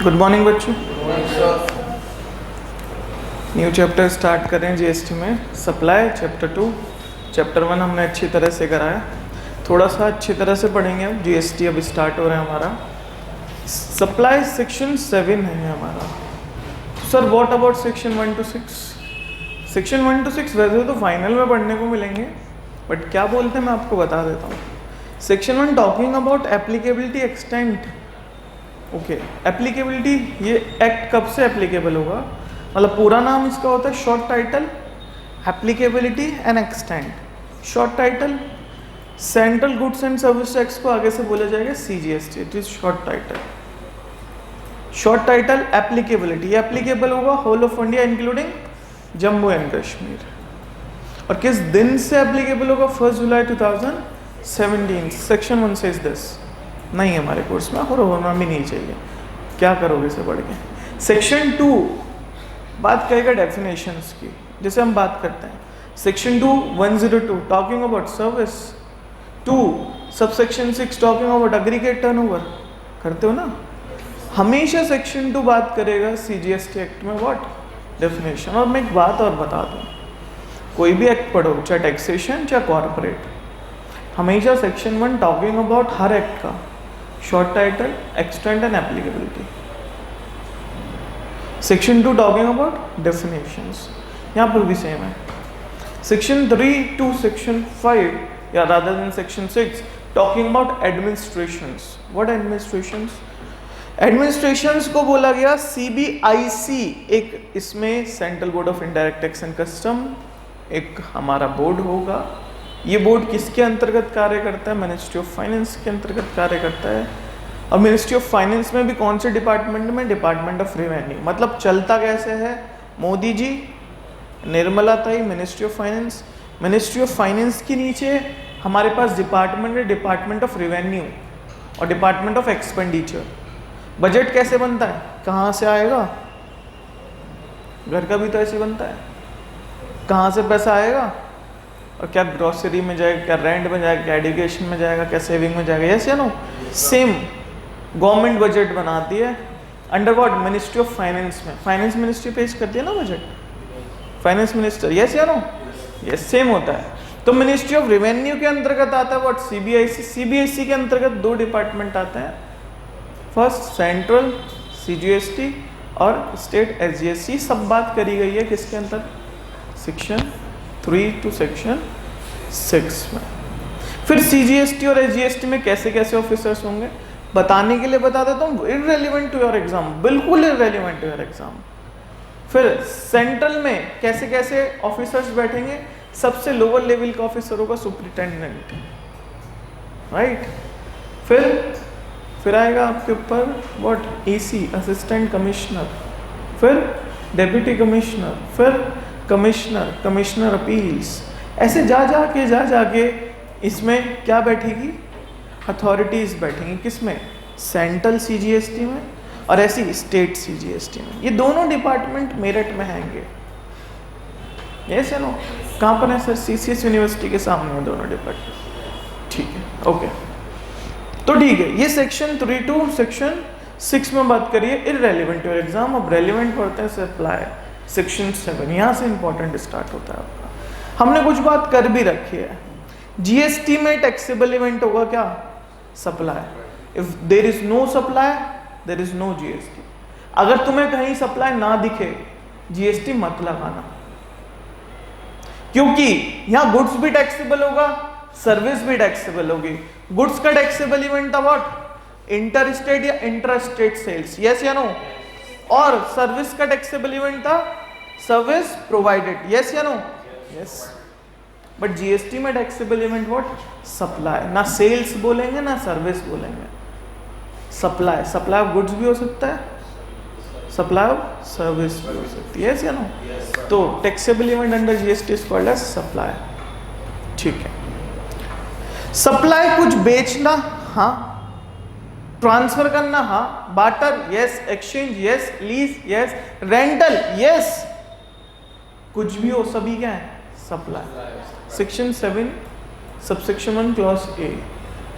Good morning बच्चों। New chapter start करें GST में। Supply chapter 2। चैप्टर 1 हमने अच्छी तरह से कराया, थोड़ा सा अच्छी तरह से पढ़ेंगे। अब जीएसटी अब स्टार्ट हो रहा है हमारा। सप्लाई सेक्शन 7 है हमारा। Sir what about section 1 to 6? Section 1 to 6 वैसे तो फाइनल में पढ़ने को मिलेंगे, बट क्या बोलते हैं मैं आपको बता देता हूँ। Section 1 talking about applicability extent. Okay, applicability, ये एक्ट कब से एप्लीकेबल होगा, मतलब पूरा नाम इसका होता है short title applicability and extent. Short title central goods and service tax को आगे से बोला जाएगा CGST, it is short title. Short title applicability, applicable होगा whole of India including Jammu and Kashmir. और किस दिन से एप्लीकेबल होगा? 1 जुलाई 2017। Section 1 says this। नहीं है हमारे कोर्स में और होना भी नहीं चाहिए, क्या करोगे इसे पढ़ के। सेक्शन 2 बात करेगा डेफिनेशंस की, जैसे हम बात करते हैं section 2 102 talking about service. 2 subsection 6 talking about aggregate turnover. करते हो ना? हमेशा सेक्शन 2 बात करेगा सीजीएसटी एक्ट में व्हाट डेफिनेशन। और मैं एक बात और बता दूं, कोई भी एक्ट पढ़ो, चाहे टैक्सेशन चाहे कॉर्पोरेट, हमेशा सेक्शन 1 टॉकिंग अबाउट हर एक्ट का short title extent and applicability. Section 2 talking about definitions, यहाँ पर भी सेम है। सेक्शन 3 to सेक्शन 5 या rather than section 6 talking about administrations. What administrations? Administrations को बोला गया सीबीआईसी, एक इसमें central board of indirect tax and custom एक हमारा बोर्ड होगा। ये बोर्ड किसके अंतर्गत कार्य करता है? मिनिस्ट्री ऑफ फाइनेंस के अंतर्गत कार्य करता है। और मिनिस्ट्री ऑफ फाइनेंस में भी कौन से डिपार्टमेंट में? Department of revenue. मतलब चलता कैसे है? मोदी जी, निर्मला ताई, ministry of finance. Ministry of finance के नीचे हमारे पास डिपार्टमेंट है, डिपार्टमेंट ऑफ रेवेन्यू और डिपार्टमेंट ऑफ एक्सपेंडिचर। बजट कैसे बनता है? कहाँ से आएगा? घर का भी तो ऐसे बनता है, कहाँ से पैसा आएगा? और क्या ग्रोसरी में जाएगा, क्या रेंट में जाएगा, क्या एजुकेशन में जाएगा, क्या सेविंग में जाएगा? यस या नो? सेम गवर्नमेंट बजट बनाती है under what? Ministry of finance में। फाइनेंस मिनिस्ट्री पेश करती है ना बजट, फाइनेंस मिनिस्टर। यस या नो? यस, सेम होता है। तो मिनिस्ट्री ऑफ रेवेन्यू के अंतर्गत आता है व्हाट? सीबीआईसी। सीबीआईसी के अंतर्गत 2 डिपार्टमेंट आते हैं, फर्स्ट सेंट्रल सीजीएसटी और स्टेट एसजीएसटी। सब बात करी गई है किसके अंदर? सेक्शन 3 to सेक्शन 6 में। फिर सीजीएसटी और एसजीएसटी में कैसे कैसे ऑफिसर्स होंगे बताने के लिए बता देता हूँ, इररेलेवेंट टू योर एग्जाम, बिल्कुल इररेलेवेंट टू योर एग्जाम। फिर सेंट्रल में कैसे कैसे ऑफिसर्स बैठेंगे? सबसे लोअर लेवल का ऑफिसर होगा सुपरिटेंडेंट, राइट। फिर आएगा आपके ऊपर व्हाट? एसी, असिस्टेंट कमिश्नर, फिर डेप्यूटी कमिश्नर, फिर कमिश्नर, कमिश्नर अपील्स। ऐसे जा जाके इसमें क्या बैठेगी? अथॉरिटीज बैठेंगी। किसमें? सेंट्रल सीजीएसटी में और ऐसी स्टेट सीजीएसटी में। ये दोनों डिपार्टमेंट मेरठ में हैंगे। यस या नो? कहाँ पर है सर? सीसीएस यूनिवर्सिटी के सामने है दोनों डिपार्टमेंट। ठीक है, ओके। तो ठीक है, ये सेक्शन 3 to सेक्शन 6 में बात करिए, इररेलेवेंट टू योर एग्जाम। अब रेलिवेंट पढ़ते हैं सप्लाई, सेक्शन 7, यहाँ से इंपॉर्टेंट स्टार्ट होता है आपका। हमने कुछ बात कर भी रखी है। जीएसटी में टैक्सेबल इवेंट होगा क्या? Supply. If there is no supply there is no GST. अगर तुम्हें कहीं सप्लाई ना दिखे, जीएसटी मत लगाना, क्योंकि यहां गुड्स भी टैक्सेबल होगा, सर्विस भी टैक्सेबल होगी। गुड्स का टैक्सेबल इवेंट था व्हाट? इंटर स्टेट या इंट्रा स्टेट सेल्स। यस या नो? और सर्विस का टैक्सेबल इवेंट था सर्विस प्रोवाइडेड। यस या नो? यस। बट जीएसटी में टैक्सेबल इवेंट व्हाट? सप्लाई। ना सेल्स बोलेंगे ना सर्विस बोलेंगे, सप्लाई। सप्लाई ऑफ गुड्स भी हो सकता है, सप्लाई ऑफ सर्विस भी हो सकती है। यस या नो? तो taxable event under GST is called as supply. ठीक है। सप्लाई कुछ बेचना, हाँ। ट्रांसफर करना, हाँ। Barter, yes. Exchange, yes. Lease, yes. Rental, yes. कुछ भी हो, सभी क्या है? Supply. Section 7 subsection 1 clause A.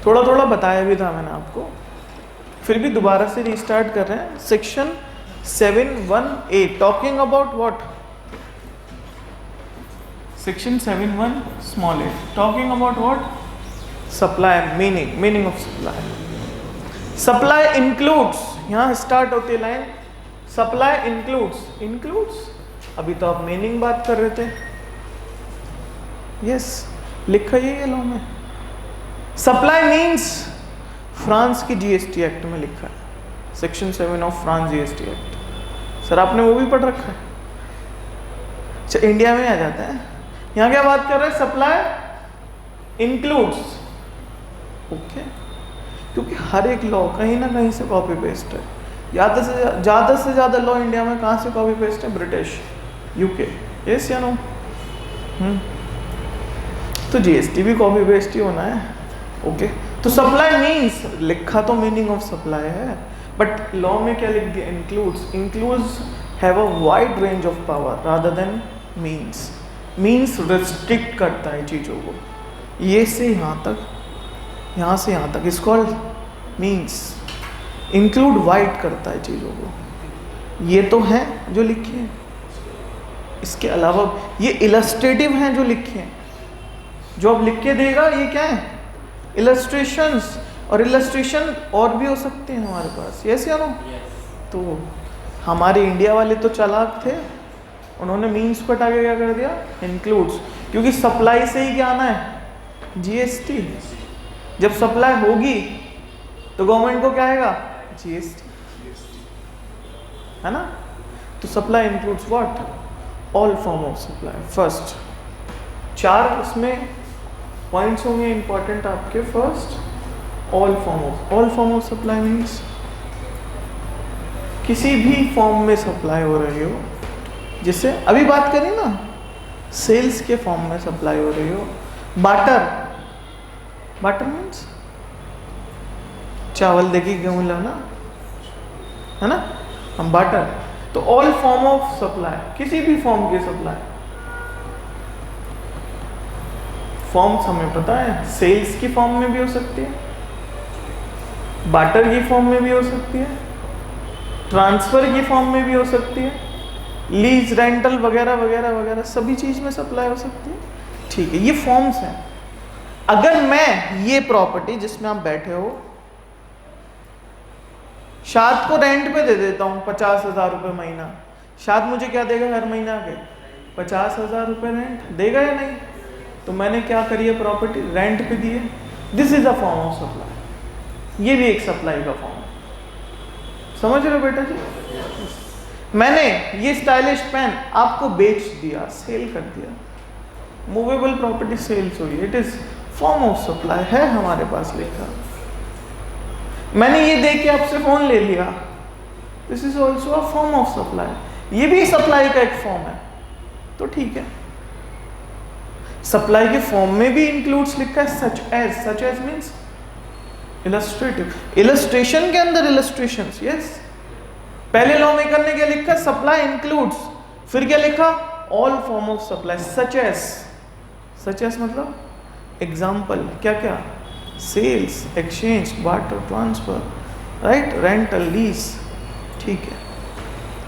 थोड़ा थोड़ा बताया भी था मैंने आपको, फिर भी दोबारा से रीस्टार्ट कर रहे हैं। Section 7(1)(a talking about what? Section 7(1)(a talking about what? Supply. Meaning of supply. Supply includes, यहां स्टार्ट होती है लाइन, सप्लाई इंक्लूड्स। अभी तो आप मीनिंग बात कर रहे थे। यस, लिखा ये लॉ में। सप्लाई मीन्स, फ्रांस की जीएसटी एक्ट में लिखा है, section 7 of France GST act. Sir आपने वो भी पढ़ रखा है? अच्छा, इंडिया में आ जाता है। यहां क्या बात कर रहे हैं? Supply includes. ओके, क्योंकि हर एक लॉ कहीं ना कहीं से कॉपी पेस्ट है। ज़्यादा से ज़्यादा लॉ इंडिया में कहाँ से कॉपी पेस्ट है? British, UK. यस या नो? तो जीएसटी भी कॉपी पेस्ट ही होना है। ओके, तो सप्लाई मीन्स, लिखा तो मीनिंग ऑफ सप्लाई है, बट लॉ में क्या लिख दिया? Includes have a wide range of power rather than means. Means restrict करता है चीज़ों को, ये से यहाँ तक, यहाँ से यहाँ तक, is called means. Include wide करता है चीज़ों को। ये तो है जो लिखे हैं, इसके अलावा ये इलस्ट्रेटिव हैं जो लिखे हैं। जो अब लिख के देगा ये क्या है? इलस्ट्रेशंस। और इलस्ट्रेशन और भी हो सकते हैं हमारे पास। यस या नो? तो हमारे इंडिया वाले तो चालाक थे, उन्होंने मीन्स को हटा के क्या कर दिया? इंक्लूड्स। क्योंकि सप्लाई से ही क्या आना है? जीएसटी। जब सप्लाई होगी तो गवर्नमेंट को क्या आएगा? जीएसटी, है ना? तो supply includes what? All form of supply. First 4 उसमें पॉइंट्स होंगे इंपॉर्टेंट आपके। First, all form of supply means किसी भी फॉर्म में सप्लाई हो रही हो, जिससे अभी बात करें ना, सेल्स के फॉर्म में सप्लाई हो रही हो। बाटर मीन्स चावल देखिए, गेहूं लाना, है ना? हम बाटर। तो ऑल फॉर्म ऑफ सप्लाई, किसी भी फॉर्म की सप्लाई। फॉर्म्स हमें पता है, सेल्स की फॉर्म में भी हो सकती है, बाटर की फॉर्म में भी हो सकती है, ट्रांसफर की फॉर्म में भी हो सकती है, लीज, रेंटल वगैरह वगैरह वगैरह सभी चीज में सप्लाई हो सकती है। ठीक है, ये फॉर्म्स हैं। अगर मैं ये प्रॉपर्टी जिसमें आप बैठे हो, शाद को रेंट पे दे देता हूँ 50,000 रुपये महीना, शाद मुझे क्या देगा हर महीना के? 50,000 रुपये रेंट देगा या नहीं? तो मैंने क्या करी है? प्रॉपर्टी रेंट पे दी है। This is a form of supply. ये भी एक सप्लाई का फॉर्म है। समझ रहे हो बेटा जी? मैंने ये स्टाइलिश पेन आपको बेच दिया, सेल कर दिया, मूवेबल प्रॉपर्टी सेल्स हुई, it is form of supply है हमारे पास लिखा। मैंने ये दे के आपसे फोन ले लिया, this is also a form of supply. ये भी सप्लाई का एक फॉर्म है। तो ठीक है, सप्लाई के फॉर्म में भी इंक्लूड्स लिखा है, such as means illustrative. Illustration के अंदर इलस्ट्रेशंस। यस, पहले लॉ में करने क्या लिखा? Supply includes. फिर क्या लिखा? All form of supply such as मतलब एग्जाम्पल, क्या क्या? Sales, exchange, barter, transfer, right, rental, lease. ठीक है,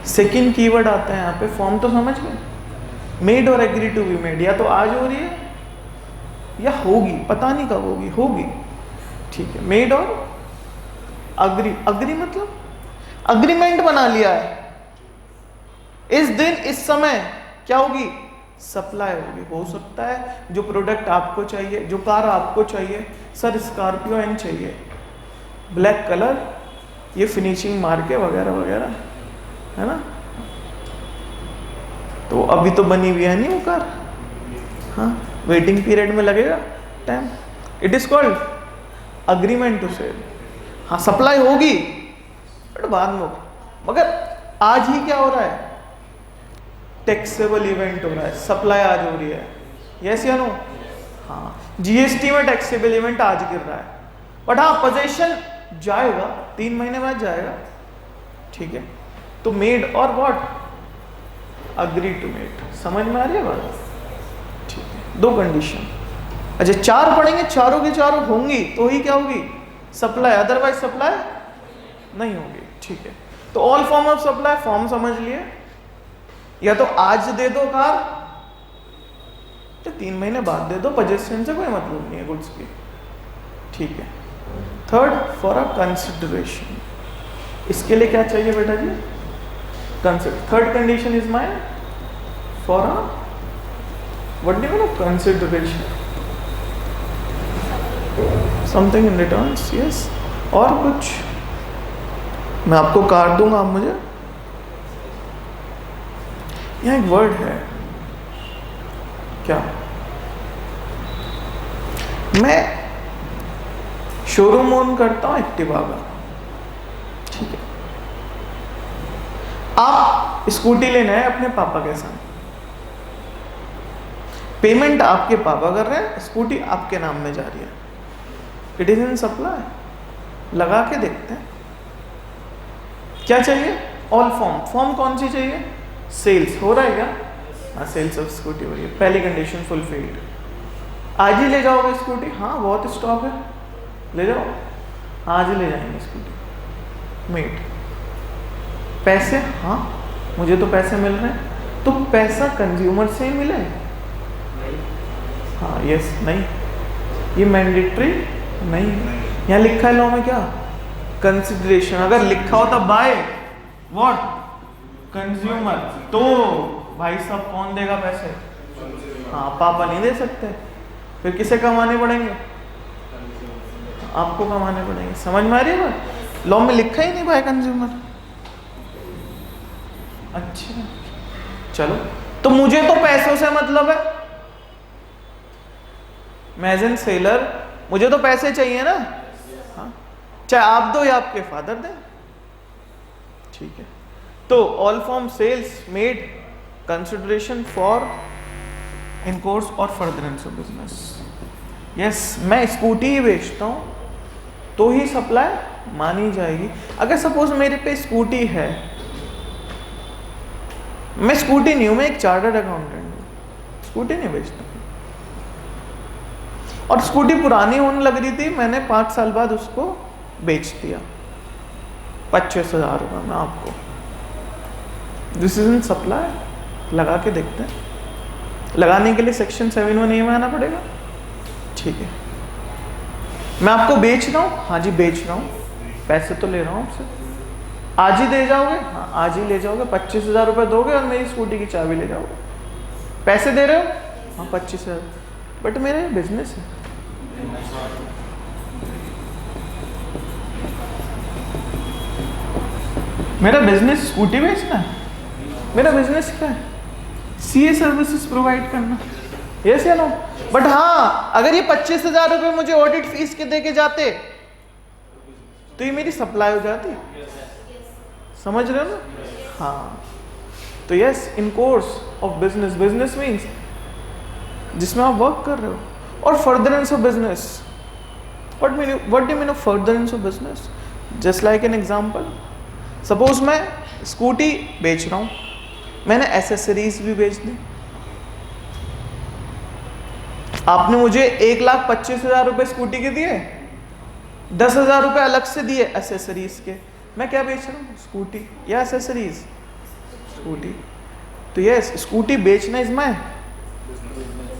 सेकंड कीवर्ड आता है यहाँ पे, फॉर्म तो समझ गए। मेड और एग्री टू बी मेड, या तो आज हो रही है या होगी, पता नहीं कब होगी। ठीक है, मेड और अग्री मतलब अग्रीमेंट बना लिया है, इस दिन इस समय क्या होगी? सप्लाई होगी। हो सकता है जो प्रोडक्ट आपको चाहिए, जो कार आपको चाहिए, सर स्कॉर्पियो एन चाहिए, ब्लैक कलर, ये फिनिशिंग मार के वगैरह वगैरह, है ना? तो अभी तो बनी हुई है नहीं वो कार, हाँ, वेटिंग पीरियड में लगेगा time. It is called agreement to sale. हाँ, सप्लाई होगी बट बाद में होगी। मगर आज ही क्या हो रहा है? टैक्सेबल इवेंट हो रहा है, सप्लाई आज हो रही है। यस या नो? हाँ, जीएसटी में टैक्सेबल इवेंट आज गिर रहा है, बट हाँ पोजेशन जाएगा, 3 महीने बाद जाएगा। ठीक है, तो मेड और व्हाट? Agree to made. समझ में आ रही है बात? ठीक है, 2 कंडीशन। अच्छा, 4 पढ़ेंगे, चारों की चारों होंगी तो ही क्या होगी? सप्लाई, अदरवाइज सप्लाई नहीं होगी, ठीक है। तो all form of supply, form समझ लिए, या तो आज दे दो कार या 3 महीने बाद दे दो, पोजेशन से कोई मतलब नहीं है गुड्स की, ठीक है। थर्ड, फॉर अ कंसिडरेशन, इसके लिए क्या चाहिए बेटा जी? Consider. Third condition is my for a, what do you mean consideration? Something in returns, yes. और कुछ? मैं आपको कार दूंगा, आप मुझे, यहाँ एक वर्ड है क्या, मैं शोरूम ओन करता हूं एक्टिवा का, ठीक है। आप स्कूटी लेना है अपने पापा के साथ, पेमेंट आपके पापा कर रहे हैं, स्कूटी आपके नाम में जा रही है, इट इज इन सप्लाई। लगा के देखते हैं क्या चाहिए। ऑल फॉर्म, फॉर्म कौन सी चाहिए? सेल्स हो रहा है क्या? हाँ, सेल्स ऑफ स्कूटी हो रही है, पहली कंडीशन फुलफिल्ड। आज ही ले जाओगे स्कूटी? हाँ, बहुत स्टॉक है, ले जाओ, आज ही ले जाएंगे स्कूटी। मेट, पैसे, हाँ मुझे तो पैसे मिल रहे हैं, तो पैसा कंज्यूमर से ही मिले? हाँ, यस, नहीं, ये मैंडेटरी नहीं है। यहाँ लिखा है लॉ में क्या? कंसिडरेशन। अगर लिखा होता बाय व्हाट, कंज्यूमर, तो भाई साहब कौन देगा पैसे? हाँ, पापा नहीं दे सकते, फिर किसे कमाने पड़ेंगे? आपको कमाने पड़ेंगे। समझ में आ रही है बात? लॉ में लिखा ही नहीं बाय कंज्यूमर। अच्छा, चलो, तो मुझे तो पैसों से मतलब है, मैं एज एन सेलर, मुझे तो पैसे चाहिए ना, हाँ, चाहे आप दो या आपके फादर दें, ठीक है। तो all form sales made consideration for in course और फर्दरेंस ऑफ बिजनेस। यस, मैं स्कूटी ही बेचता हूं तो ही सप्लाई मानी जाएगी। अगर सपोज मेरे पे स्कूटी है, मैं स्कूटी नहीं हूं, मैं एक चार्टर्ड अकाउंटेंट हूं, स्कूटी नहीं बेचता, और स्कूटी पुरानी होने लग रही थी, मैंने 5 साल बाद उसको बेच दिया 25,000 रुपये में आपको। This is in supply. लगा के देखते हैं, लगाने के लिए सेक्शन 7(1) में आना पड़ेगा, ठीक है। मैं आपको बेच रहा हूँ, हाँ जी बेच रहा हूँ, पैसे तो ले रहा हूँ आपसे, आज ही दे जाओगे? हाँ, आज ही ले जाओगे, 25,000 रुपये दोगे और मेरी स्कूटी की चाबी ले जाओगे। पैसे दे रहे हो? हाँ 25,000, बट मेरा बिजनेस है, मेरा बिजनेस स्कूटी बेचना है, मेरा बिजनेस क्या है? सीए सर्विसेज प्रोवाइड करना, यस या नो? बट हाँ, अगर ये 25,000 रुपये मुझे ऑडिट फीस के दे के जाते तो ये मेरी सप्लाई हो जाती, समझ रहे हो ना? हाँ, तो yes, in course of business, business means जिसमें आप वर्क कर रहे हो, और furtherance of business, what do you mean of furtherance of business? Just like an example, suppose मैं स्कूटी बेच रहा हूं, मैंने एसेसरीज भी बेच दी, आपने मुझे 1,25,000 रुपए स्कूटी के दिए, 10,000 रुपए अलग से दिए एसेसरीज के, मैं क्या बेच रहा हूँ? स्कूटी या एसेसरीज? स्कूटी। तो यस, स्कूटी बेचना इज माय,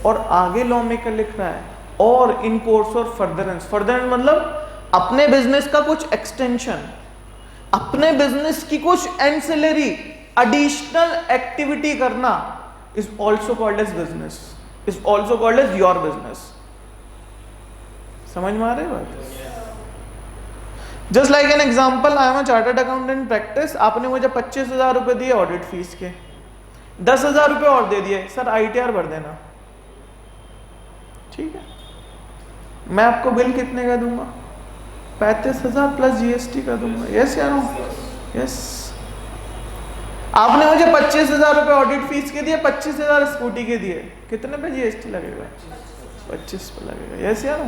और आगे लॉ मेकर लिख रहा है और इन कोर्स और फर्दरेंस। फर्दरेंस मतलब अपने बिजनेस का कुछ एक्सटेंशन, अपने बिजनेस की कुछ एंसिलरी एडिशनल एक्टिविटी करना is also called as business, is also called as your business. समझ में आ रही है बात? Just like an example, I am a chartered accountant practice, आपने मुझे 25,000 रुपए दिए ऑडिट फीस के, 10,000 रुपए और दे दिए, सर ITR भर देना, ठीक है। मैं आपको बिल कितने का दूंगा? 35,000 प्लस GST का दूंगा, यस या नो? यस। आपने मुझे 25,000 रुपए ऑडिट फीस के दिए, 25,000 स्कूटी के दिए, कितने पे GST लगेगा? 25 पे लगेगा, यस या नो?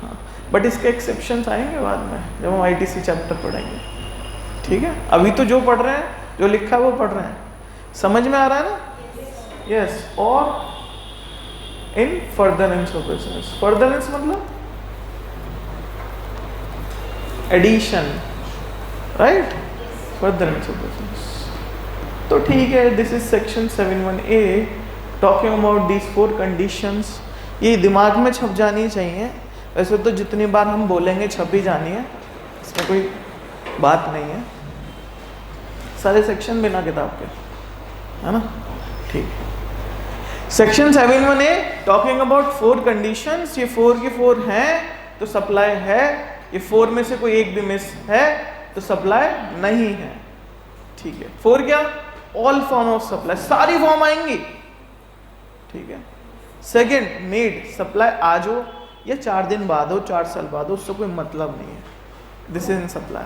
हाँ, बट इसके एक्सेप्शंस आएंगे बाद में जब हम ITC चैप्टर पढ़ेंगे, ठीक है। अभी तो जो पढ़ रहे हैं, जो लिखा है वो पढ़ रहे हैं, समझ में आ रहा है ना? यस। और in furtherance of business, furtherance मतलब addition, right, furtherance of business. तो ठीक है, this is section 71A talking about these 4 conditions. ये दिमाग में छप जानी चाहिए। वैसे तो जितनी बार हम बोलेंगे छप ही जानी है, इसमें कोई बात नहीं है। सारे सेक्शन बिना किताब के, है ना? ठीक है। Section 71A talking about 4 conditions. ये 4 की 4 हैं तो सप्लाई है, ये 4 में से कोई एक भी मिस है तो सप्लाई नहीं है। ठीक है। 4 क्या? ऑल फॉर्म ऑफ सप्लाई, सारी फॉर्म आएंगी। ठीक है। सेकंड, मेड, सप्लाई आज हो या 4 दिन बाद हो, 4 साल बाद हो, उससे कोई मतलब नहीं है। This is in supply.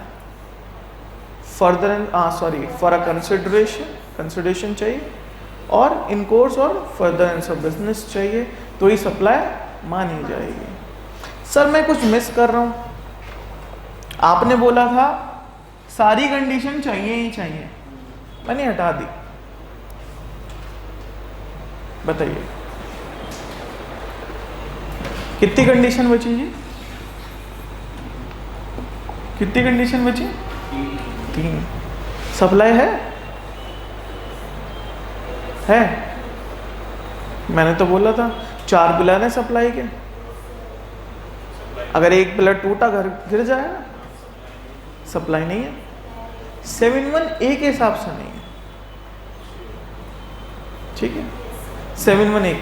Further for a consideration चाहिए, और इन कोर्स और फर्दरेंस ऑफ बिजनेस चाहिए, तो ही सप्लाई मानी जाएगी। सर मैं कुछ मिस कर रहा हूं। आपने बोला था सारी कंडीशन चाहिए ही चाहिए, मैंने हटा दी। बताइए कितनी कंडीशन बची जी? कितनी कंडीशन बची? 3। सप्लाई है? मैंने तो बोला था 4 पिलर है सप्लाई के। अगर एक पिलर टूटा घर गिर जाएगा, सप्लाई नहीं है। 71A के हिसाब से नहीं है। ठीक है। 71A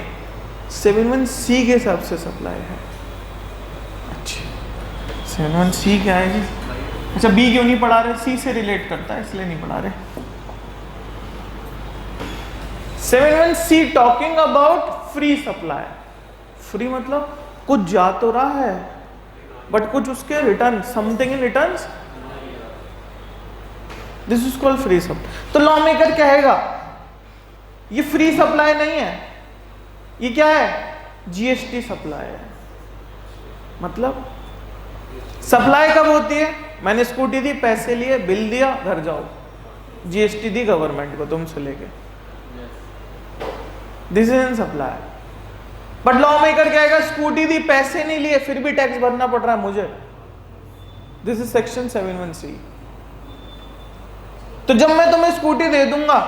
71C के हिसाब से सप्लाई है। अच्छा, 71C क्या है जी? अच्छा, B क्यों नहीं पढ़ा रहे? C से रिलेट करता है इसलिए नहीं पढ़ा रहे। 71C talking about free supply. Free मतलब कुछ जा तो रहा है बट कुछ उसके return, something in return, this is called free supply. तो लॉ मेकर कहेगा ये फ्री सप्लाई नहीं है, ये क्या है? जीएसटी सप्लाई है। मतलब सप्लाई कब होती है? मैंने स्कूटी दी, पैसे लिए, बिल दिया, घर जाओ, जीएसटी दी गवर्नमेंट को तुमसे लेके, this is in supply. But law maker कहेगा स्कूटी दी, पैसे नहीं लिए, फिर भी टैक्स भरना पड़ रहा है मुझे, दिस इज सेक्शन 71C। तो जब मैं तुम्हें स्कूटी दे दूंगा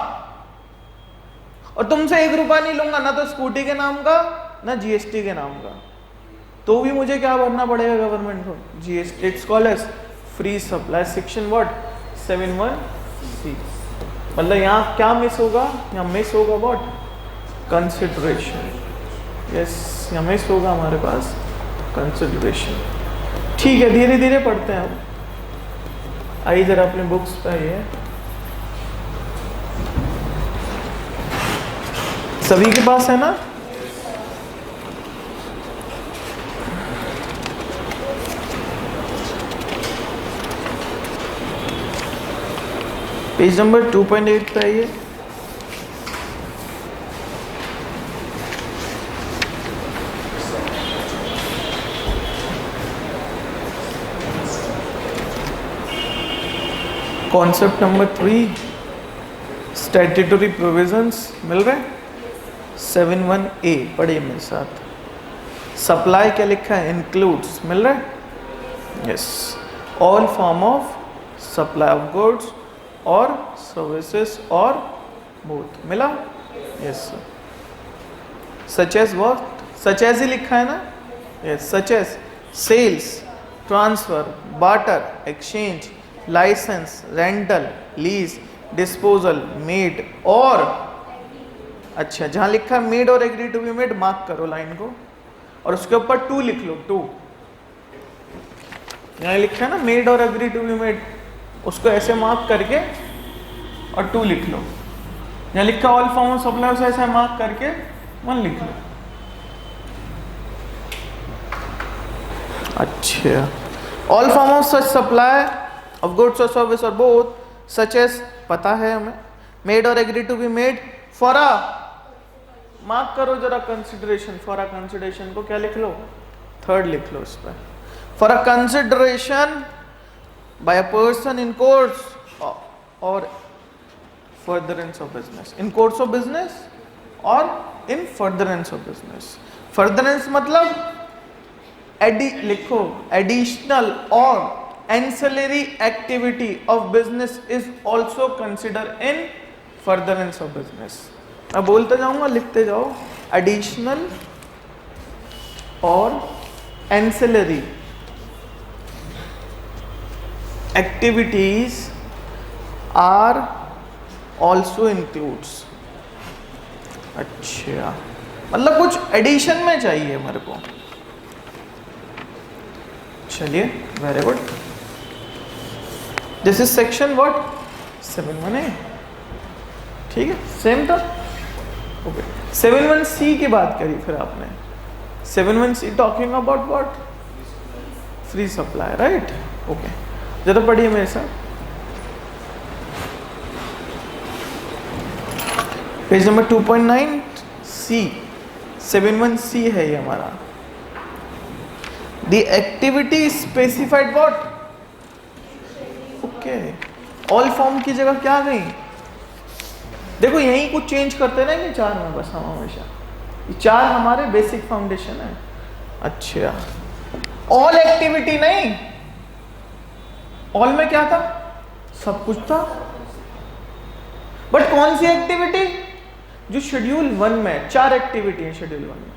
और तुमसे 1 रुपया नहीं लूंगा, ना तो स्कूटी के नाम का ना जीएसटी के नाम का, तो भी मुझे क्या भरना पड़ेगा गवर्नमेंट को? GST. It's called as free supply, section what? 71C। मतलब यहाँ क्या मिस होगा? यहाँ मिस होगा व्हाट? कंसिडरेशन। यस, यहाँ मिस होगा हमारे पास कंसिडरेशन। ठीक है, धीरे धीरे पढ़ते हैं अब। आइए जरा अपने बुक्स पे आइए। सभी के पास है ना? पेज नंबर 2.8 पे आइए। कॉन्सेप्ट नंबर 3, स्टैट्यूटरी प्रोविजंस मिल रहे? 71A पढ़िए मेरे साथ। सप्लाई क्या लिखा है? इंक्लूड्स, मिल रहा है? Yes, all form of supply of goods और सर्विसेज और बोथ, मिला? Yes. Such as what? Such as ही लिखा है ना? Yes, such as sales, transfer, barter, exchange, licence, rental, lease, disposal, made और, अच्छा जहां लिखा है मेड और agree to be made, mark करो लाइन को और उसके ऊपर 2 लिख लो। 2 यहाँ लिखा है ना मेड और एग्री टू बी मेड, उसको ऐसे मार्क करके और 2 लिख लो। यहाँ लिखा ऑल फॉर्म ऑफ सप्लाई, उसे ऐसे मार्क करके 1 लिख लो। अच्छा, all form of such supply of goods और सर्विस और बोथ, सच एज पता है हमें, मेड और agree to be made, for a, mark करो जरा कंसिडरेशन, फॉर अ कंसिडरेशन को क्या लिख लो? 3rd लिख लो इस पर। For a consideration by a person in course or furtherance of business, in course of business or in furtherance of business। furtherance मतलब लिखो additional और ancillary activity of business is also considered in furtherance of business. मैं बोलते जाऊंगा, लिखते जाओ. Additional और ancillary activities are also includes. अच्छा, मतलब कुछ एडिशन में चाहिए मेरे को. चलिए, very good. This is section what 7(1)(a). ठीक है, सेम था. ओके, 7(1)(c) की बात करी फिर आपने. 7(1)(c) talking about what? Free supply, right? Okay, जरा पढ़िए मेरे साथ. पेज नंबर 2.9 7(1)(c) है ये हमारा. The activity specified what? Okay. All form की जगह क्या गई? देखो यहीं कुछ चेंज करते रहेंगे चार में बस हम हमेशा. ये चार हमारे बेसिक फाउंडेशन है. अच्छा, ऑल एक्टिविटी नहीं. ऑल में क्या था? सब कुछ था. बट कौन सी एक्टिविटी? जो शेड्यूल 1 में, चार एक्टिविटी है शेड्यूल 1 में.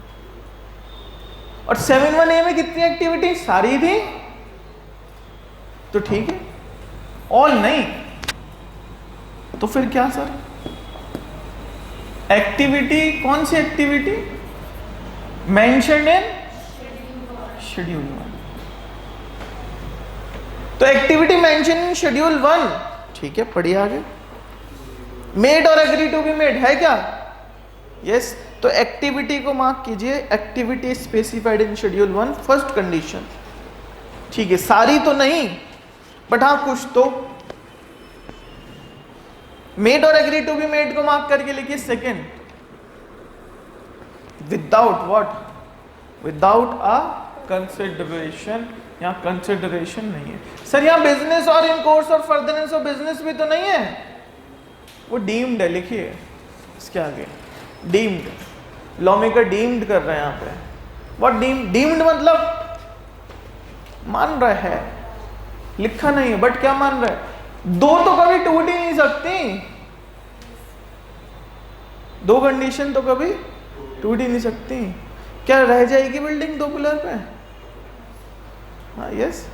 और 7(1)(a) में कितनी एक्टिविटी? सारी थी. तो ठीक है, ऑल नहीं. तो फिर क्या सर? एक्टिविटी, कौन सी एक्टिविटी? Mentioned in schedule 1. तो एक्टिविटी मेंशन इन शेड्यूल 1. ठीक है, पढ़िए आगे. मेड और एग्री टू बी मेड है क्या? यस. तो एक्टिविटी को मार्क कीजिए. Activity specified in schedule 1, first condition. ठीक है, सारी तो नहीं, बट हाँ कुछ तो. मेड और एग्री टू बी मेड को मार्क करके लिखिए second. Without what? Without a consideration. यहाँ कंसिडरेशन नहीं है सर. यहाँ बिजनेस और इन कोर्स और फर्दरेंस ऑफ बिजनेस भी तो नहीं है. वो डीम्ड है, लिखिए इसके आगे. डीम्ड, लॉ मेकर डीम्ड कर रहे हैं यहाँ पे. What deemed? डीम्ड मतलब मान रहा है, लिखा नहीं है, बट क्या मान रहा है? दो तो कभी टूट ही नहीं सकती. दो कंडीशन तो कभी टूट ही नहीं सकती. क्या रह जाएगी बिल्डिंग दो पिलर पे? हाँ, यस,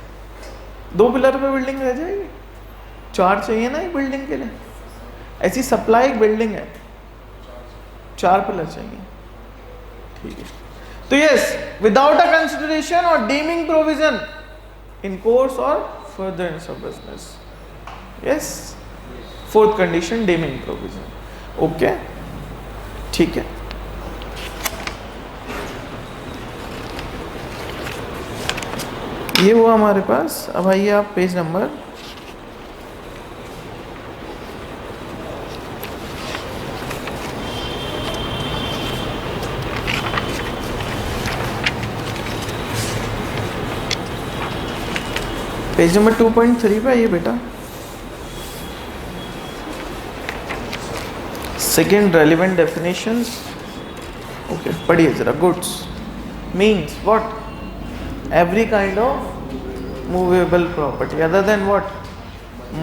दो पिलर पे बिल्डिंग रह जाएगी. चार चाहिए ना एक बिल्डिंग के लिए. ऐसी सप्लाई एक बिल्डिंग है, चार पिलर चाहिए. ठीक है, तो यस, विदाउट अ कंसिडरेशन और डीमिंग प्रोविजन इन कोर्स और furtherance of business. Yes, fourth condition dimming provision. Okay, ठीक है. ये हुआ हमारे पास. अब आइए आप पेज नंबर पेज नंबर 2.3 पे आइए बेटा. Second, relevant definitions. ओके, पढ़िए जरा. Goods means what? Every kind of movable property other than what?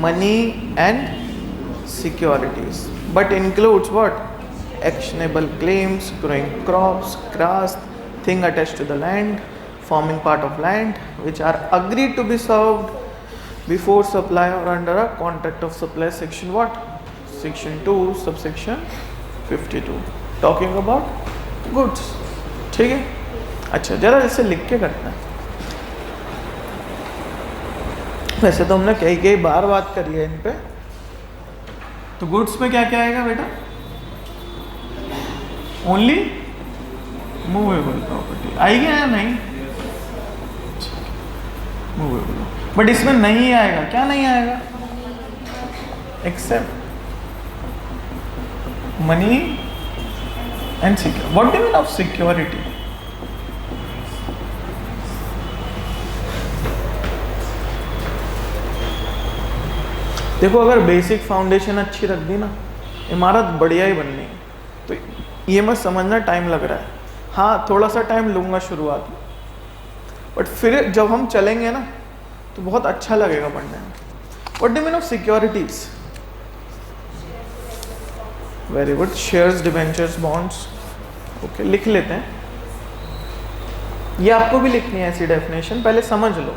Money and securities, but includes what? Actionable claims, growing crops, grass, thing attached to the land, forming part of land, which are agreed to be served before supply or under a contract of supply. Section what? Section 2 subsection 52 talking about goods. ठीक है. अच्छा, जरा इसे लिख के करना है. वैसे तो हमने कई बार बात करी है इन पे. तो गुड्स में क्या क्या आएगा बेटा? ओनली मूवेबल प्रॉपर्टी आएगी या नहीं? बट इसमें नहीं आएगा. क्या नहीं आएगा? Except money and security. What do you mean of security? देखो, अगर बेसिक फाउंडेशन अच्छी रख दी ना, इमारत बढ़िया ही बननी है. तो ये मत समझना टाइम लग रहा है. हाँ, थोड़ा सा टाइम लूंगा शुरुआत में, बट फिर जब हम चलेंगे ना तो बहुत अच्छा लगेगा पढ़ने में। What do mean of securities? Very good, shares, debentures, bonds. Okay, लिख लेते हैं। ये आपको भी लिखनी है ऐसी डेफिनेशन, पहले समझ लो।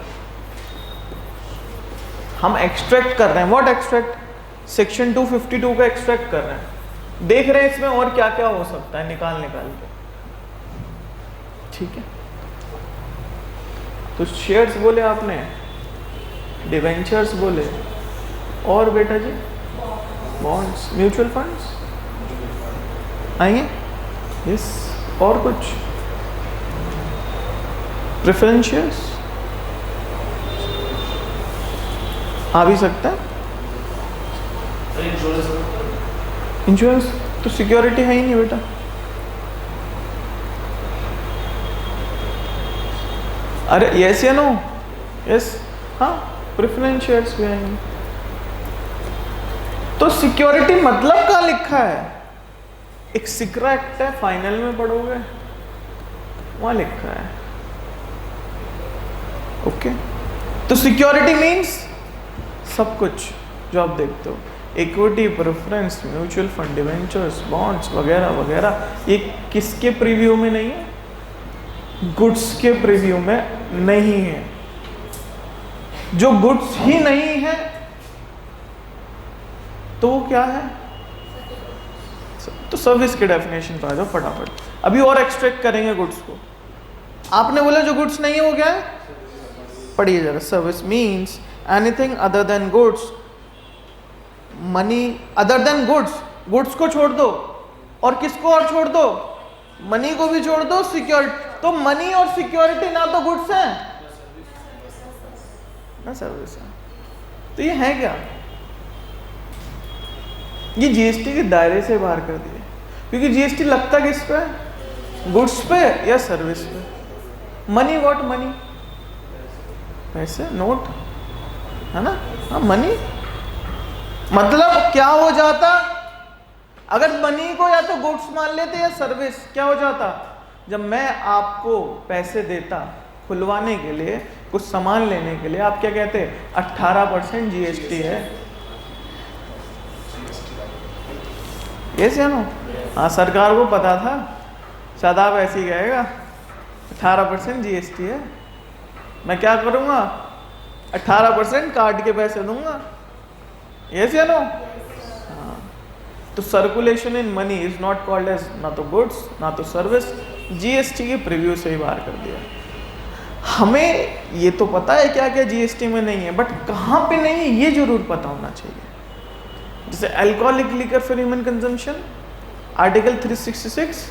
हम एक्सट्रैक्ट कर रहे हैं, व्हाट एक्सट्रैक्ट? सेक्शन 252 का एक्सट्रैक्ट कर रहे हैं, देख रहे हैं इसमें और क्या क्या हो सकता है, निकाल के। ठीक है, तो शेयर्स बोले आपने, डिवेंचर्स बोले, और बेटा जी बॉन्ड्स, म्यूचुअल फंड्स आएंगे, यस, और कुछ प्रेफरेंस शेयर्स आ भी सकता है। इंश्योरेंस तो सिक्योरिटी है ही नहीं बेटा। अरे यस या नो? यस, हाँ, प्रेफरेंस शेयर्स भी आएंगे। तो सिक्योरिटी मतलब क्या लिखा है? एक सिक्रा एक्ट है, फाइनल में पढ़ोगे, वहां लिखा है। ओके, तो सिक्योरिटी मीन्स सब कुछ जो आप देखते हो, equity, preference, mutual fund, debentures, bonds वगैरह वगैरह। ये किसके प्रीव्यू में नहीं है? गुड्स के प्रीव्यू में नहीं है। जो गुड्स ही नहीं है तो वो क्या है? तो सर्विस के डेफिनेशन पर आ जाओ फटाफट। अभी और एक्सट्रैक्ट करेंगे गुड्स को। आपने बोला जो गुड्स नहीं है वो क्या है? पढ़िए जरा। Service means anything other than goods, money other than goods. Goods को छोड़ दो, और किसको और छोड़ दो? मनी को भी छोड़ दो, सिक्योरिटी। तो मनी और सिक्योरिटी ना तो गुड्स है ना सर्विस है। तो ये है क्या? ये जीएसटी के दायरे से बाहर कर दिए, क्योंकि जीएसटी लगता किस पे? गुड्स पे या सर्विस पे। Money what? मनी पैसे, नोट, है ना? हाँ, मनी मतलब क्या हो जाता अगर मनी को या तो गुड्स मान लेते या सर्विस? क्या हो जाता? जब मैं आपको पैसे देता खुलवाने के लिए, कुछ सामान लेने के लिए, आप क्या कहते? 18% जीएसटी है। ये नो? हाँ, सरकार को पता था, शायद आप ऐसे ही कहेगा 18% जीएसटी है, मैं क्या करूँगा? 18% काट के पैसे दूंगा। यस या नो? हाँ, तो circulation in money is not called as ना तो गुड्स ना तो सर्विस। जीएसटी के प्रीव्यू से ही बाहर कर दिया। हमें ये तो पता है क्या क्या जीएसटी में नहीं है, बट कहाँ पे नहीं है ये जरूर पता होना चाहिए। जैसे alcoholic liquor for human consumption, article 366,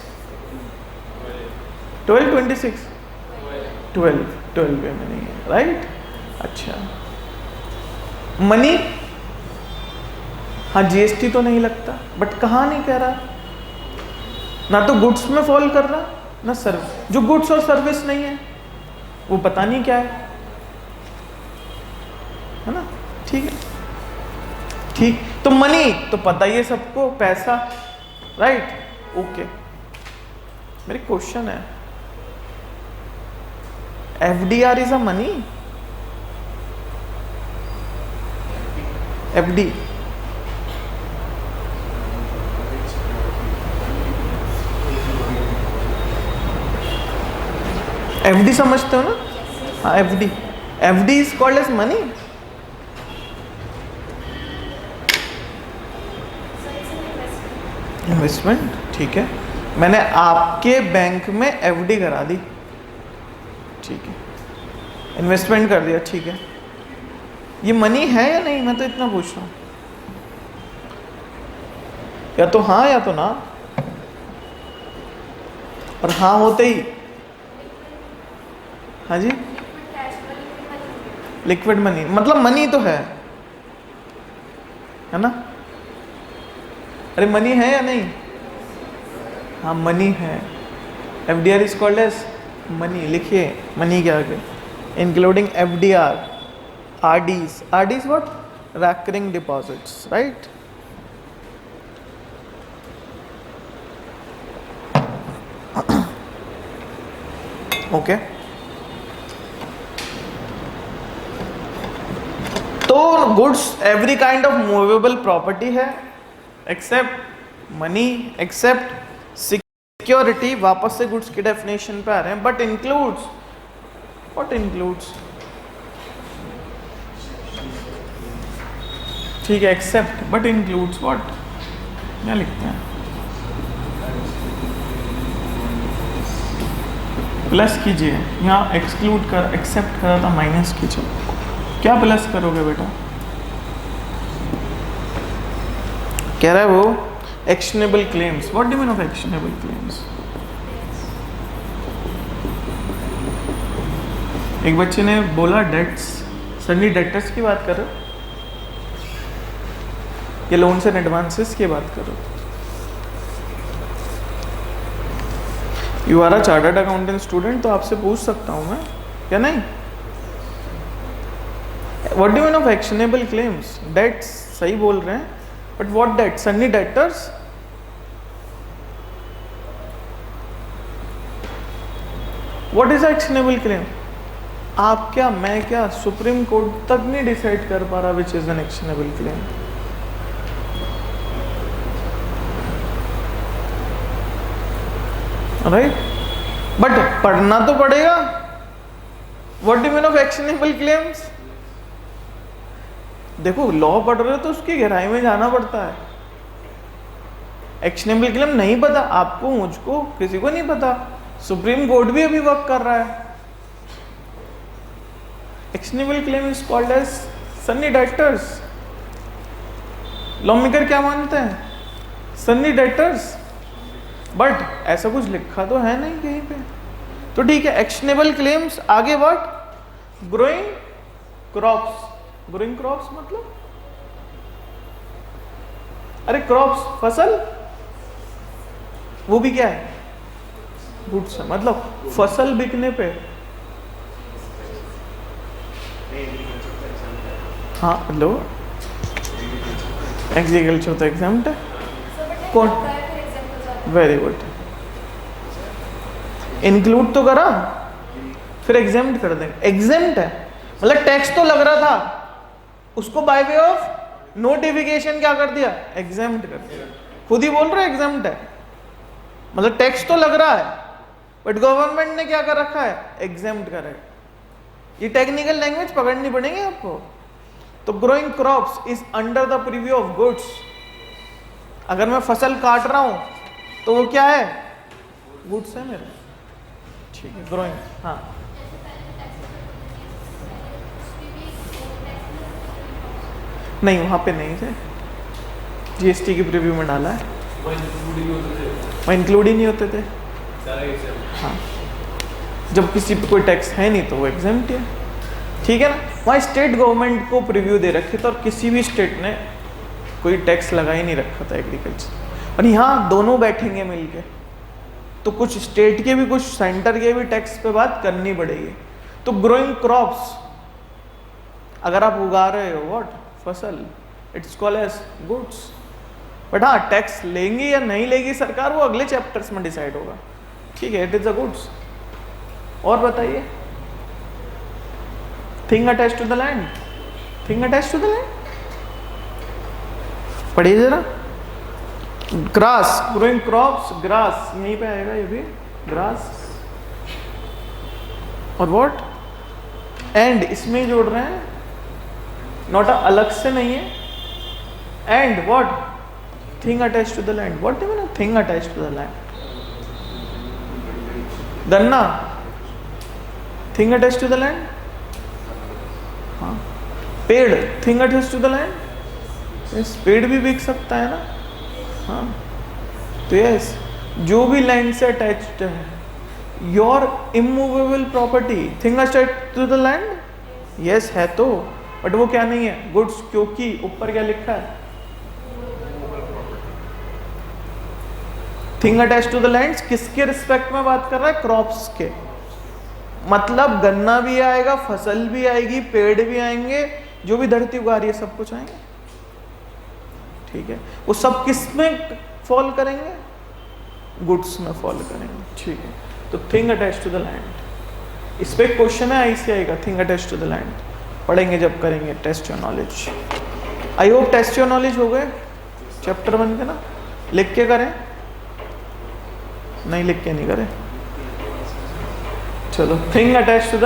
1226, 12 में नहीं है, राइट? अच्छा, मनी, हाँ जीएसटी तो नहीं लगता, बट कहाँ नहीं कह रहा? ना तो गुड्स में फॉल कर रहा ना सर्विस। जो गुड्स और सर्विस नहीं है वो पता नहीं क्या है ना? ठीक है, ठीक। तो मनी तो पता ही है सबको, पैसा, राइट? ओके, मेरी क्वेश्चन है, FDR is a money? FD FD समझते हो ना? हाँ, FD is called as money. Investment, ठीक है, मैंने आपके बैंक में एफडी करा दी, ठीक है, इन्वेस्टमेंट कर दिया, ठीक है। ये मनी है या नहीं? मैं तो इतना पूछ रहा हूँ, या तो हाँ या तो ना। और हाँ होते ही, हाँ जी, लिक्विड मनी मतलब मनी तो है ना? अरे मनी है या नहीं? हाँ, मनी है। FDR is called as money. लिखिए मनी के आगे, including FDR, RDs. RDs what? Recurring deposits, right? Okay, तो goods every kind of movable property है एक्सेप्ट मनी, एक्सेप्ट सिक्योरिटी। वापस से गुड्स की डेफिनेशन पे आ रहे हैं, बट इंक्लूड्स, व्हाट इंक्लूड्स, ठीक है, एक्सेप्ट बट इंक्लूड्स व्हाट, क्या लिखते हैं, प्लस कीजिए, यहाँ एक्सक्लूड कर, एक्सेप्ट करा था माइनस कीजिए, क्या प्लस करोगे बेटा, कह रहा है वो actionable claims. What do you mean of actionable claims? एक बच्चे ने बोला डेट्स, सन्नी डेटर्स की बात कर रहे हो या लोन्स एंड एडवांसेस की बात करो? You are a chartered accountant student, तो आपसे पूछ सकता हूं मैं, क्या नहीं? What do you mean of actionable claims? Debts सही बोल रहे हैं, but what debt? Sundry debtors, what is actionable claim? आप क्या, मैं क्या, सुप्रीम कोर्ट तक नहीं डिसाइड कर पा रहा which is an actionable claim. Right, but पढ़ना तो पड़ेगा। What do you mean of actionable claims? देखो लॉ पढ़ रहे हो तो उसकी गहराई में जाना पड़ता है। एक्शनेबल क्लेम नहीं पता आपको, मुझको, किसी को नहीं पता, सुप्रीम कोर्ट भी अभी वर्क कर रहा है। Actionable claim is called as sundry debtors. Law maker क्या मानते हैं? सन्नी डेटर्स, बट ऐसा कुछ लिखा तो है नहीं कहीं पे, तो ठीक है। एक्शनेबल क्लेम्स, आगे what? Growing crops. Growing crops मतलब, अरे क्रॉप्स फसल, वो भी क्या है? गुड्स है, मतलब फसल बिकने पे, हाँ लो एग्रीकल्चर तो एग्जाम्प्ट है। कौन? वेरी गुड, इंक्लूड तो करा, फिर एग्जाम्प्ट कर देंगे। एग्जाम्प्ट है मतलब टैक्स तो लग रहा था, उसको बाय वे ऑफ नोटिफिकेशन क्या कर दिया? एग्जाम्प्ट कर दिया। खुद ही बोल रहे हो एग्जाम्प्ट है, मतलब टैक्स तो लग रहा है बट गवर्नमेंट ने क्या कर रखा है? एग्जाम्प्ट कर रहा है। ये टेक्निकल लैंग्वेज पकड़नी पड़ेगी आपको। तो growing crops is under the preview of goods. अगर मैं फसल काट रहा हूं तो वो क्या है? गुड्स है मेरे, ठीक है। ग्रोइंग, हाँ नहीं, वहां पे नहीं थे, जीएसटी की प्रीव्यू में डाला है, वहाँ इंक्लूड ही नहीं होते थे। हाँ, जब किसी पे कोई टैक्स है नहीं तो वो एग्जेम्प्ट है, ठीक है ना। वहाँ स्टेट गवर्नमेंट को प्रीव्यू दे रखे थे और किसी भी स्टेट ने कोई टैक्स लगा ही नहीं रखा था एग्रीकल्चर, और यहाँ दोनों बैठेंगे मिलके, तो कुछ स्टेट के भी कुछ सेंटर के भी टैक्स पे बात करनी पड़ेगी। तो ग्रोइंग क्रॉप्स, अगर आप उगा रहे हो व्हाट? फसल, it's called as goods. But हाँ, टैक्स लेंगी या नहीं लेगी सरकार वो अगले चैप्टर्स में डिसाइड होगा, ठीक है। It is a goods. और बताइए, thing attach to the land, thing attach to the land पढ़िए जरा। ग्रास, ग्रोइंग क्रॉप्स, ग्रास यहीं पे आएगा, ये भी ग्रास। और व्हाट? एंड इसमें जोड़ रहे हैं, नॉट अलग से नहीं है। And what? Thing attach to the land. What do you mean thing attach to the land? गन्ना, thing attach to the land. हाँ, पेड़, thing attach to the land. Yes, पेड़ भी बिक सकता है ना। हाँ, तो यस, जो भी लैंड से अटैच्ड है, your immovable property, thing attach to the land, yes है तो, बट वो क्या नहीं है? गुड्स, क्योंकि ऊपर क्या लिखा है? Thing attach to the land किसके रिस्पेक्ट में बात कर रहा है? क्रॉप्स के, मतलब गन्ना भी आएगा, फसल भी आएगी, पेड़ भी आएंगे, जो भी धरती उगा रही है सब कुछ आएंगे, ठीक है। वो सब किस में फॉल करेंगे? गुड्स में फॉल करेंगे, ठीक है। तो thing attach to the land, इस पे क्वेश्चन है आईसीआई का, thing attach to the land पढ़ेंगे जब करेंगे test your knowledge. I hope test your knowledge हो गए चैप्टर 1 के ना। लिख के करें, नहीं लिख के नहीं करें। चलो, थिंग अटैच टू द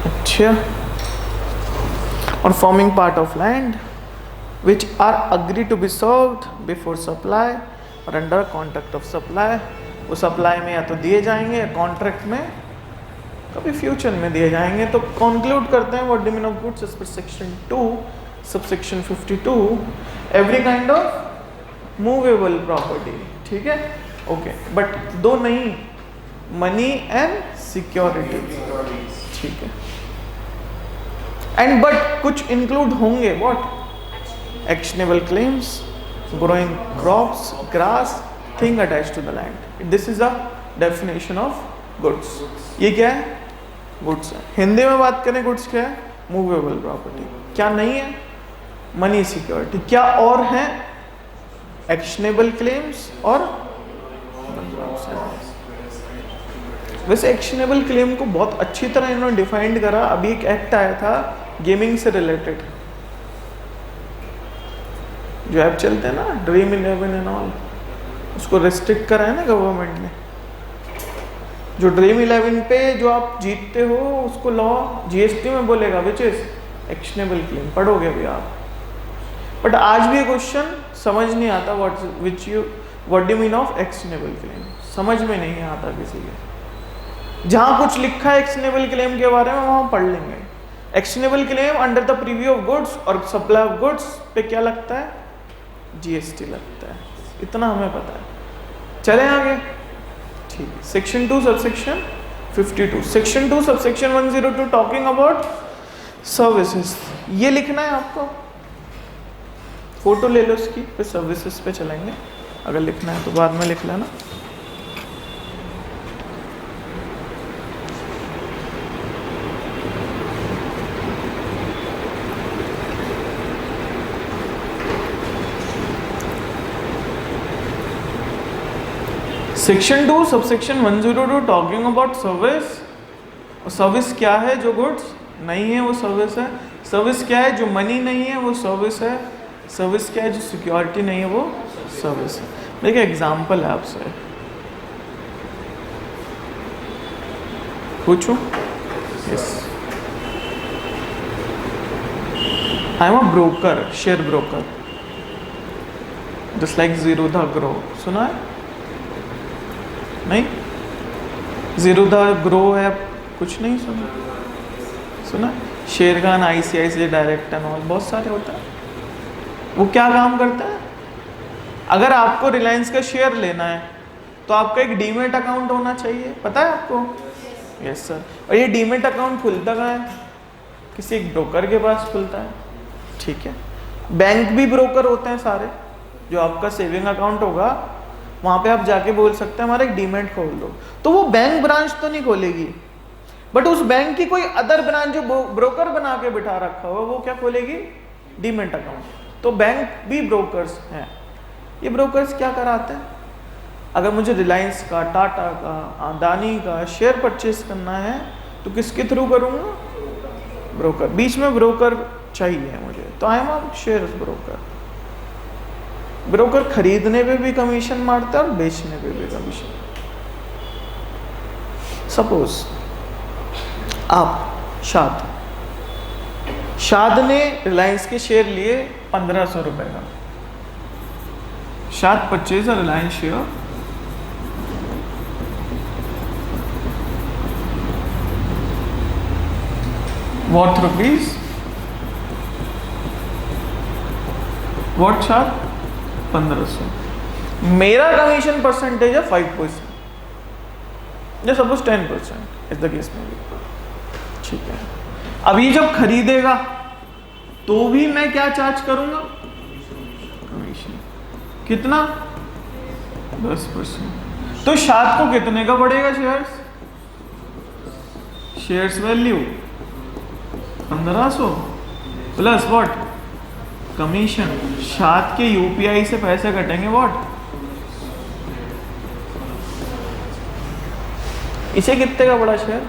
अच्छा और forming part of land which are agreed to be served before supply और अंडर कॉन्ट्रैक्ट ऑफ सप्लाई। वो सप्लाई में या तो दिए जाएंगे या कॉन्ट्रैक्ट में कभी फ्यूचर में दिए जाएंगे। तो कंक्लूड करते हैं what do mean of goods as per section 2 subsection 52 every kind of movable property. ठीक है, ओके, बट दो नहीं, मनी एंड सिक्योरिटी। ठीक है, एंड बट कुछ इंक्लूड होंगे, what actionable claims, growing crops, grass, thing attached to the land. This is the definition of goods. ये क्या है? Goods है। हिंदी में बात करें goods क्या है? Movable property। क्या नहीं है? Money security। क्या और है? Actionable claims और वैसे एक्शनेबल क्लेम को बहुत अच्छी तरह इन्होंने डिफाइंड करा। अभी एक एक्ट आया था गेमिंग से रिलेटेड, जो ऐप चलते हैं ना ड्रीम 11 एंड ऑल, उसको रिस्ट्रिक्ट करा है ना गवर्नमेंट ने। जो ड्रीम 11 पे जो आप जीतते हो उसको लॉ जीएसटी में बोलेगा विच इज एक्शनेबल क्लेम। पढ़ोगे अभी आप, बट आज भी क्वेश्चन समझ नहीं आता what do mean of actionable claim, समझ में नहीं आता किसी के। जहाँ कुछ लिखा है एक्शनेबल क्लेम के बारे में वहाँ पढ़ लेंगे। Actionable claim under the preview of goods और सप्लाई ऑफ गुड्स पे क्या लगता है? जीएसटी लगता है। इतना हमें पता है। चलें आगे। ठीक है, section 2 subsection 52, section 2 subsection 102 talking about services. ये लिखना है आपको, फोटो ले लो उसकी, फिर सर्विसेज पे चलेंगे। अगर लिखना है तो बाद में लिख लेना। Section 2 subsection 102 talking about service. और सर्विस क्या है? जो गुड्स नहीं है वो सर्विस है। सर्विस क्या है? जो मनी नहीं है वो सर्विस है। सर्विस क्या है? जो सिक्योरिटी नहीं है वो सर्विस है। देखिए एग्जांपल है आपसे, पूछूं? Yes, I am a broker, share broker, just like Zerodha grow. सुना है? नहीं, जीरोधा ग्रो है, कुछ नहीं सुना? सुना? Sharekhan, ICICI direct and all, बहुत सारे होता है। वो क्या काम करता है? अगर आपको रिलायंस का शेयर लेना है तो आपका एक डीमेट अकाउंट होना चाहिए, पता है आपको? Yes sir. और ये डीमेट अकाउंट खुलता कहाँ है? किसी एक ब्रोकर के पास खुलता है। ठीक है, बैंक भी ब्रोकर होते हैं सारे। जो आपका सेविंग अकाउंट होगा वहाँ पे आप जाके बोल सकते हैं हमारा एक डीमेट खोल दो, तो वो बैंक ब्रांच तो नहीं खोलेगी, बट उस बैंक की कोई अदर ब्रांच जो ब्रोकर बना के बिठा रखा हो वो क्या खोलेगी? Demat account. तो बैंक भी ब्रोकर्स हैं। ये ब्रोकर्स क्या कराते हैं? अगर मुझे रिलायंस का, टाटा का, अदानी का शेयर परचेज करना है तो किसके थ्रू करूँगा? ब्रोकर। बीच में ब्रोकर चाहिए मुझे, तो आई am a share broker. Broker खरीदने पे भी कमीशन मारता है और बेचने पे भी कमीशन। सपोज आप शाद ने रिलायंस के शेयर लिए 1500 रुपए का। शाद purchase a Reliance share worth rupees, what शाद 1500। मेरा कमीशन परसेंटेज है 5%, या सपोज 10% इस द केस में भी। ठीक है, अभी जब खरीदेगा तो भी मैं क्या चार्ज करूंगा? कमीशन। कितना? 10%। तो शाद को कितने का पड़ेगा shares? Shares value 1500 plus what? Commission. शाद के यूपीआई से पैसे कटेंगे व्हाट? इसे कितने का बड़ा शेयर?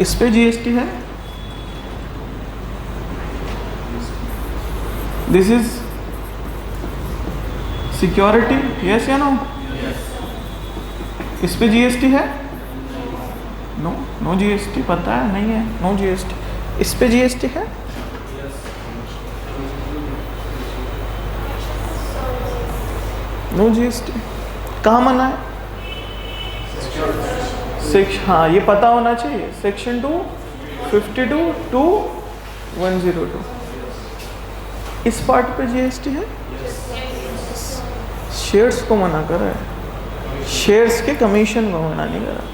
इस पे जीएसटी है? दिस इज सिक्योरिटी, यस या नो? इस पे जीएसटी है? नो, नो जीएसटी, पता है नहीं है, नो जीएसटी। इस पे जीएसटी है? No GST. कहाँ मना है? हाँ, ये पता होना चाहिए, सेक्शन 252 टू 102। इस पार्ट पे जीएसटी है? शेयर्स को मना कर रहा है, शेयर्स के कमीशन को मना नहीं कर रहा।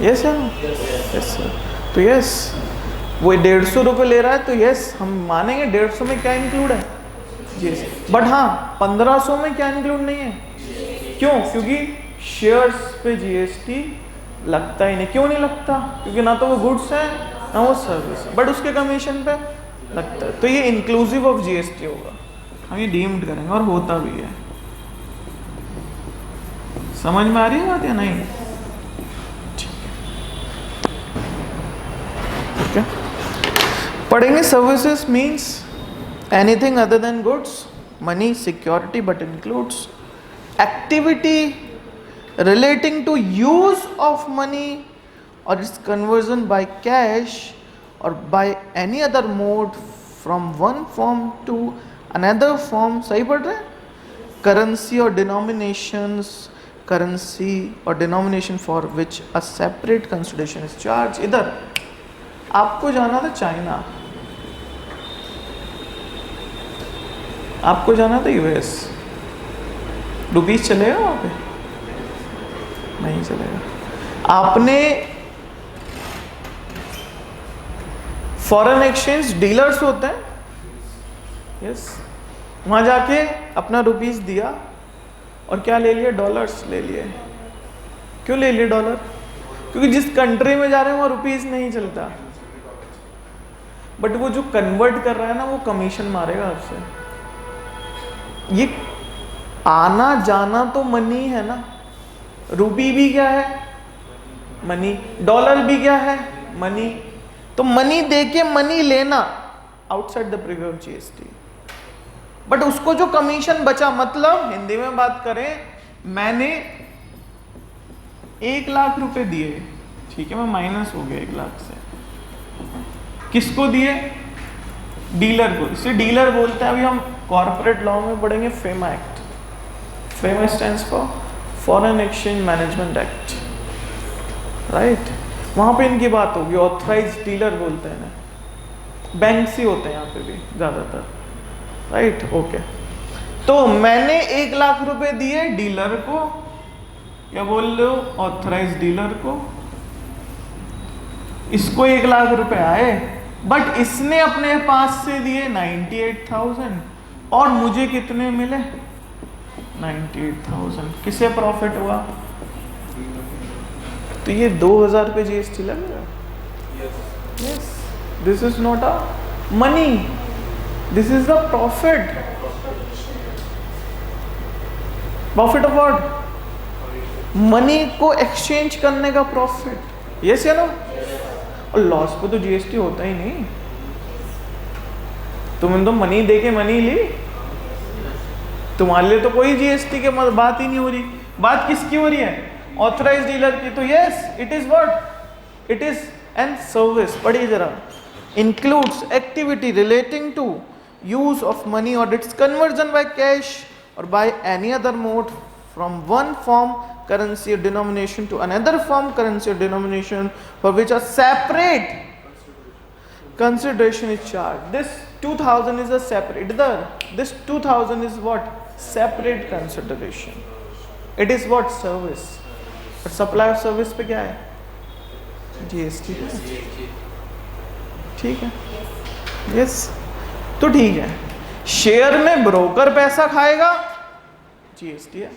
यस है ना? Yes sir. तो यस, वो 150 रुपये ले रहा है तो यस हम मानेंगे 150 में क्या इंक्लूड है? जीएसटी। बट हाँ 1500 में क्या इंक्लूड नहीं है? क्यों? क्योंकि शेयर्स पे जीएसटी लगता ही नहीं। क्यों नहीं लगता? क्योंकि ना तो वो गुड्स है ना वो सर्विस, बट उसके कमीशन पे लगता है। तो ये इंक्लूसिव ऑफ जीएसटी होगा, हम ये डीम्ड करेंगे और होता भी है। समझ में आ रही है बात या नहीं? ठीक है, पढ़ेंगे। Services means anything other than goods, money, security, but includes activity relating to use of money or its conversion by cash or by any other mode from one form to another form। सही पढ़ रहे हैं? currency or denominations, currency or denomination for which a separate consideration is charged। इधर आपको जाना था China, आपको जाना था यूएस, रुपीस चलेगा वहाँ पे? नहीं चलेगा। आपने फॉरेन एक्सचेंज डीलर्स होते हैं, यस, वहाँ जाके अपना रुपीस दिया और क्या ले लिया? डॉलर्स ले लिए। क्यों ले लिए डॉलर? क्योंकि जिस कंट्री में जा रहे हैं वहाँ रुपीस नहीं चलता, बट वो जो कन्वर्ट कर रहा है ना वो कमीशन मारेगा आपसे। ये आना जाना तो मनी है ना, रूपी भी क्या है? मनी। डॉलर भी क्या है? मनी। तो मनी देके मनी लेना outside the preview of GST, but उसको जो कमीशन बचा, मतलब हिंदी में बात करें, मैंने 1 लाख रुपए दिए, ठीक है, मैं माइनस हो गया 1 लाख से, किसको दिए? डीलर को। इसे डीलर बोलते हैं। अभी हम कॉर्पोरेट लॉ में पढ़ेंगे FEMA act. FEMA stands for Foreign Exchange Management Act, right? वहाँ पे इनकी बात होगी। ऑथराइज्ड डीलर बोलते हैं ना, बैंक्स ही होते हैं यहाँ पे भी ज़्यादातर, राइट? ओके, तो मैंने 1 लाख रुपए दिए डीलर को, क्या बोल रहे हो? ऑथराइज्ड डीलर को। इसको 1 लाख रुपए आए, बट इसने अपने पास से दिए 98,000 और मुझे कितने मिले? 98,000। किसे प्रॉफिट हुआ? तो ये 2000 पे जीएसटी लगेगा। Yes, this is not a money, this is the profit. Profit of what? Money को एक्सचेंज करने का प्रॉफिट। यस या नो? और लॉस पे तो जीएसटी होता ही नहीं। तुमने तो मनी देके मनी ली, तुम्हारे लिए तो कोई जीएसटी के बात ही नहीं हो रही। बात किसकी हो रही है? ऑथराइज्ड डीलर की। तो yes, it is what? It is an service. पढ़िए जरा। Includes activity relating to use of money और इट्स कन्वर्जन बाय कैश और by any other mode from one form currency or denomination to another form currency or denomination for which a separate consideration is charged. This 2000 is a separate. This 2000 is what? Separate consideration. It is what? Service. But supply of service पे क्या है? GST। ठीक है? Yes. तो ठीक है। Share में broker पैसा खाएगा, GST है।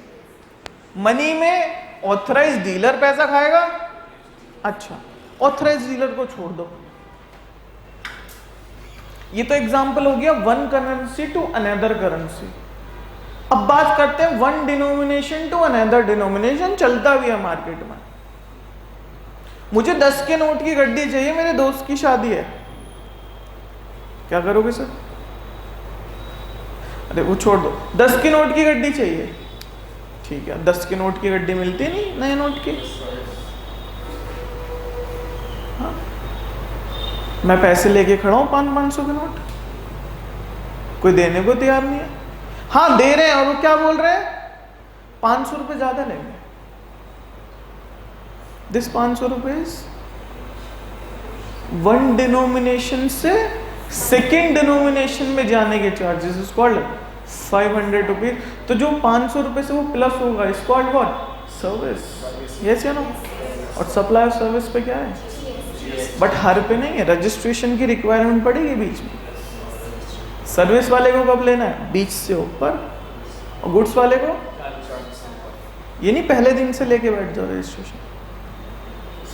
मनी में ऑथराइज्ड डीलर पैसा खाएगा। अच्छा, ऑथराइज्ड डीलर को छोड़ दो, ये तो एग्जांपल हो गया one currency to another currency. अब बात करते हैं one denomination to another denomination, चलता भी है मार्केट में। मुझे 10 के नोट की गड्डी चाहिए, मेरे दोस्त की शादी है, क्या करोगे सर? अरे वो छोड़ दो, 10 के नोट की गड्डी चाहिए, ठीक है, 10 के नोट की गड्डी मिलती नहीं नए नोट की। हाँ? मैं पैसे लेके खड़ा हूं 500 के नोट, कोई देने को तैयार नहीं है। हाँ दे रहे हैं, और वो क्या बोल रहे हैं, 500 रुपये ज्यादा लेंगे। दिस 500 रुपीज वन डिनोमिनेशन से सेकेंड डिनोमिनेशन में जाने के चार्जेस इज कॉल्ड 500 रुपीज। तो जो 500 रुपये से वो प्लस होगा is called what, service. Yes या नो? और सप्लाई ऑफ सर्विस पे क्या है, बट हर पे नहीं है, रजिस्ट्रेशन की रिक्वायरमेंट पड़ेगी बीच में। सर्विस वाले को कब लेना है, बीच से ऊपर, और गुड्स वाले को ये नहीं पहले दिन से लेके बैठ जाओ रजिस्ट्रेशन।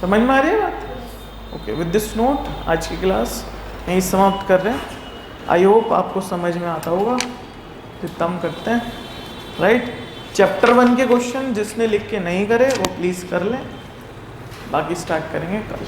समझ में आ रही है बात? ओके, विद दिस नोट आज की क्लास यहीं समाप्त कर रहे हैं। आई होप आपको समझ में आता होगा, जितना हम करते हैं, राइट। चैप्टर 1 के क्वेश्चन जिसने लिख के नहीं करे वो प्लीज़ कर लें, बाकी स्टार्ट करेंगे कल।